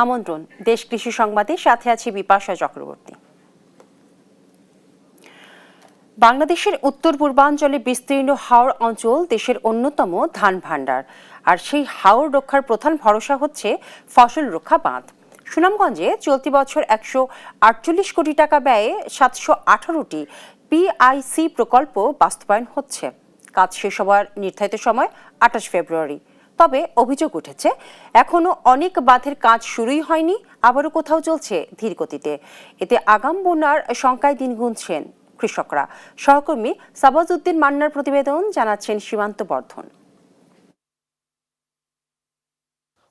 আমন্ত্রণ দেশ কৃষি সংবাদে, সাথে আছি বিপাশা চক্রবর্তী। বাংলাদেশের উত্তর পূর্বাঞ্চলে বিস্তীর্ণ হাওর অঞ্চল দেশের অন্যতম ধান ভাণ্ডার, আর সেই হাওর রক্ষার প্রধান ভরসা হচ্ছে ফসল রক্ষা বাঁধ। সুনামগঞ্জে চলতি বছর 148 কোটি টাকা ব্যয়ে 718টি পিআইসি প্রকল্প বাস্তবায়ন হচ্ছে। কাজ শেষ হওয়ার নির্ধারিত সময় 28 ফেব্রুয়ারি। তবে অভিযোগ উঠেছে এখনো অনেক বাঁধের কাজ শুরুই হয়নি, আবারও কোথাও চলছে ধীর গতিতে। এতে আগাম বন্যার শঙ্কায় দিন গুনছেন কৃষকরা। সহকর্মী সাবাজউদ্দিন মান্নার প্রতিবেদন, জানাচ্ছেন সীমান্ত বর্ধন।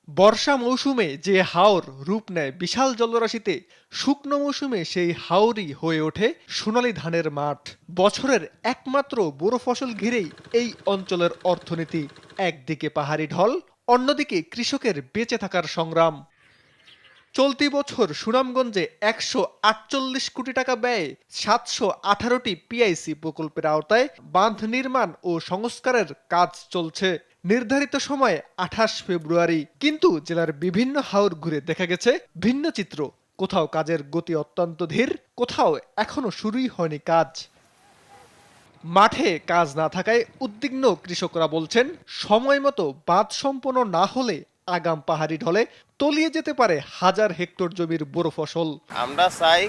বর্ষা মৌসুমে যে হাওর রূপ নেয় বিশাল জলরাশিতে, শুকনো মৌসুমে সেই হাওরই হয়ে ওঠে সোনালী ধানের মাঠ। বছরের একমাত্র বড় ফসল ঘিরেই এই অঞ্চলের অর্থনীতি। একদিকে পাহাড়ি ঢল, অন্যদিকে কৃষকের বেঁচে থাকার সংগ্রাম। চলতি বছর সুনামগঞ্জে 148 কোটি টাকা ব্যয়ে 718টি পিআইসি প্রকল্পের আওতায় বাঁধ নির্মাণ ও সংস্কারের কাজ চলছে। নির্ধারিত সময় 28 ফেব্রুয়ারি, কিন্তু জেলার বিভিন্ন হাওর ঘুরে দেখা গেছে ভিন্ন চিত্র। কোথাও কাজের গতি অত্যন্ত ধীর, কোথাও এখনো শুরুই হয়নি কাজ। মাঠে কাজ না থাকায় উদ্বিগ্ন কৃষকরা বলছেন, সময় মতো বাঁধ সম্পন্ন না হলে আগাম পাহাড়ি ঢলে তলিয়ে যেতে পারে হাজার হেক্টর জমির বড় ফসল। আমরা চাই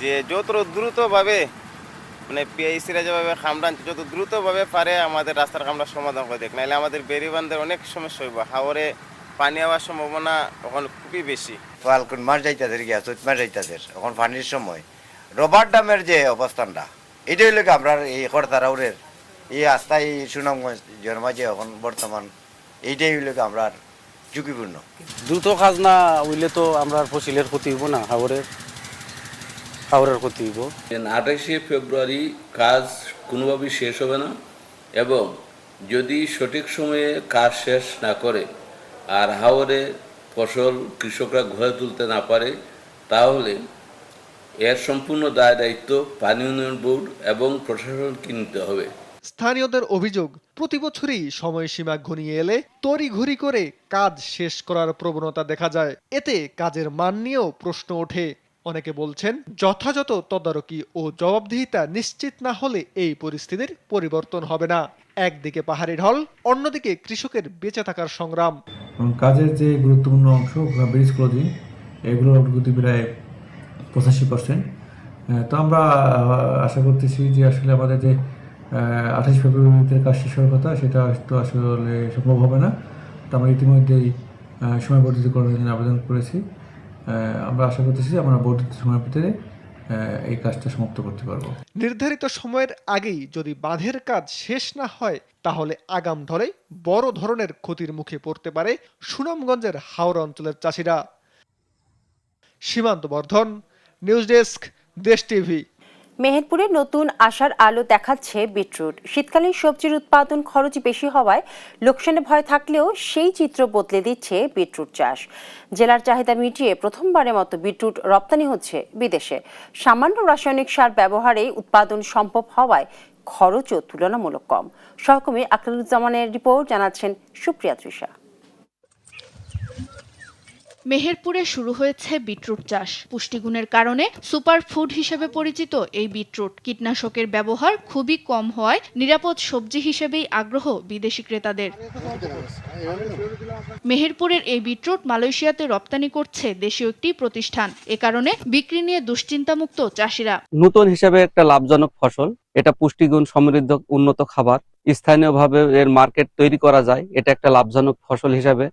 যে যত দ্রুতভাবে পিআইসিরা যেভাবে খামড়ান, যত দ্রুতভাবে পারে আমাদের রাস্তার কামরা সমাধান করে দেখ, নাহলে আমাদের বেরিবান্ধের অনেক সমস্যা হইব। হাওরে পানি হওয়ার সম্ভাবনা এখন খুবই বেশি। ফাল্গুন মাস যাইতাদের গিয়া চৈত মাস যাইতাদের, এখন পানির সময় রবার ড্যামের যে অবস্থানটা, এটাই লোক আমরা এই কর্তারাউরের এই আস্থায় সুনামগঞ্জ জন্মা যে এখন বর্তমান, এইটাই লোক আমরা ঝুঁকিপূর্ণ। দ্রুত কাজ না হইলে তো আমরা ফসলের ক্ষতি হইব না, হাওরের ক্ষতি হইব। 28 ফেব্রুয়ারি কাজ কোনোভাবেই শেষ হবে না, এবং যদি সঠিক সময়ে কাজ শেষ না করে আর হাওরে ফসল কৃষকরা ঘরে তুলতে না পারে, তাহলে এর সম্পূর্ণ দায় দায়িত্ব পানি উন্নয়ন বোর্ড এবং প্রশাসনকে নিতে হবে। স্থানীয়দের অভিযোগ, প্রতি বছরই সময়সীমা ঘনিয়ে এলে তড়িঘড়ি করে কাজ শেষ করার প্রবণতা দেখা যায়। এতে কাজের মান নিয়েও প্রশ্ন ওঠে। অনেকে বলছেন, যথাযথ তদারকি ও জবাবদিহিতা নিশ্চিত না হলে এই পরিস্থিতির পরিবর্তন হবে না। একদিকে পাহাড়ি ঢল, অন্যদিকে কৃষকের বেঁচে থাকার সংগ্রাম। কাজের যে গুরুত্বপূর্ণ অংশ ব্রিজ ক্লোজিং, এগুলোর অগ্রগতি প্রায় 85%। তো আমরা আশা করতেছি যে আসলে আমাদের যে 28 ফেব্রুয়ারিতে কাজ শেষ হওয়ার কথা, সেটা তো আসলে সম্ভব হবে না। তো আমরা ইতিমধ্যেই সময় বর্ধিতকরণের জন্য আবেদন করেছি। আমরা আশা করতেছি আমরা বর্ধিত সময়ের ভিতরে এই কাজটা সমাপ্ত করতে পারবো। নির্ধারিত সময়ের আগেই যদি বাঁধের কাজ শেষ না হয়, তাহলে আগাম ঢলে বড় ধরনের ক্ষতির মুখে পড়তে পারে সুনামগঞ্জের হাওড়া অঞ্চলের চাষিরা। সীমান্ত বর্ধন, নিউজ ডেস্ক, দেশ টিভি। মেহেরপুরে নতুন আশার আলো দেখাচ্ছে বিটরুট। শীতকালীন সবজির উৎপাদন খরচ বেশি হওয়ায় লোকসানে ভয় থাকলেও সেই চিত্র বদলে দিচ্ছে বিটরুট চাষ। জেলার চাহিদা মিটিয়ে প্রথমবারের মতো বিটরুট রপ্তানি হচ্ছে বিদেশে। সামান্য রাসায়নিক সার ব্যবহারেই উৎপাদন সম্ভব হওয়ায় খরচও তুলনামূলক কম। সহকর্মী আকরামুজ্জামানের রিপোর্ট, জানাচ্ছেন সুপ্রিয়া তৃষা। মেহেরপুরে শুরু হয়েছে বিটরুট চাষ। পুষ্টিগুণের কারণে সুপার ফুড হিসেবে পরিচিত এই বিটরুট কীটনাশকের ব্যবহার খুবই কম হওয়ায় নিরাপদ সবজি হিসেবেই আগ্রহ বিদেশি ক্রেতাদের। মেহেরপুরের এই বিটরুট মালয়েশিয়াতে রপ্তানি করছে দেশীয় একটি প্রতিষ্ঠান। এ কারণে বিক্রি নিয়ে দুশ্চিন্তামুক্ত চাষিরা। নতুন হিসেবে একটা লাভজনক ফসল, এটা পুষ্টিগুণ সমৃদ্ধ উন্নত খাবার, স্থানীয়ভাবে এর মার্কেট তৈরি করা যায়, এটা একটা লাভজনক ফসল হিসেবে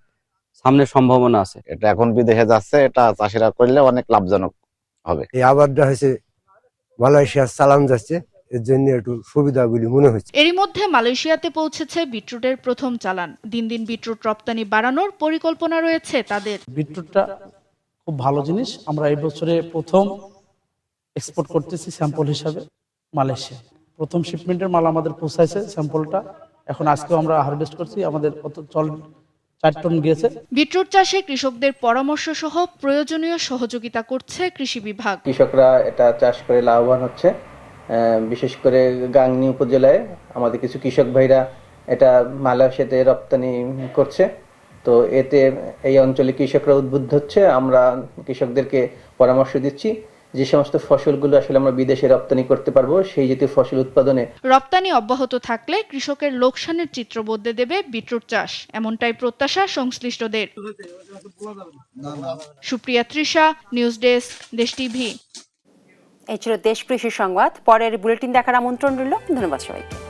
সামনে সম্ভাবনা আছে। এটা এখন বিদেশে যাচ্ছে, এটা চাষিরা করলে অনেক লাভজনক হবে। এই আবারটা হয়েছে মালয়েশিয়ার চালান যাচ্ছে, এর জন্য একটু সুবিধা বলে মনে হচ্ছে। এরই মধ্যে মালয়েশিয়াতে পৌঁছেছে বিটরুটের প্রথম চালান। দিন দিন বিটরুট রপ্তানি বাড়ানোর পরিকল্পনা রয়েছে তাদের। বিটরুটটা খুব ভালো জিনিস। আমরা এই বছরে প্রথম এক্সপোর্ট করতেছি স্যাম্পল হিসাবে মালয়েশিয়া। প্রথম শিপমেন্টের মাল আমাদের পৌঁছাইছে স্যাম্পলটা, এখন আজকেও আমরা হারভেস্ট করছি। আমাদের 4 টন গিয়েছে। বিটরুট চাষে কৃষকদের পরামর্শ সহ প্রয়োজনীয় সহযোগিতা করছে কৃষি বিভাগ। কৃষকরা এটা চাষ করে লাভবান হচ্ছে। বিশেষ করে গাংনী উপজেলায় আমাদের কিছু কৃষক ভাইরা এটা মালয়েশিয়াতে রপ্তানি করছে। তো এতে এই অঞ্চলে কৃষকরা উদ্বুদ্ধ হচ্ছে। আমরা কৃষকদেরকে পরামর্শ দিচ্ছি যে সমস্ত ফসলগুলো আসলে আমরা বিদেশে রপ্তানি করতে পারবো সেই জাতীয় ফসল উৎপাদনে। রপ্তানি অব্যাহত থাকলে কৃষকের লোকসানের চিত্র বদলে দেবে বিটরুট চাষ, এমনটাই প্রত্যাশা সংশ্লিষ্টদের। সুপ্রিয়া তৃষা, নিউজ ডেস্ক, দেশ টিভি। এই ছিল দেশ কৃষি সংবাদ। পরের বুলেটিন দেখার আমন্ত্রণ রইল। ধন্যবাদ সবাইকে।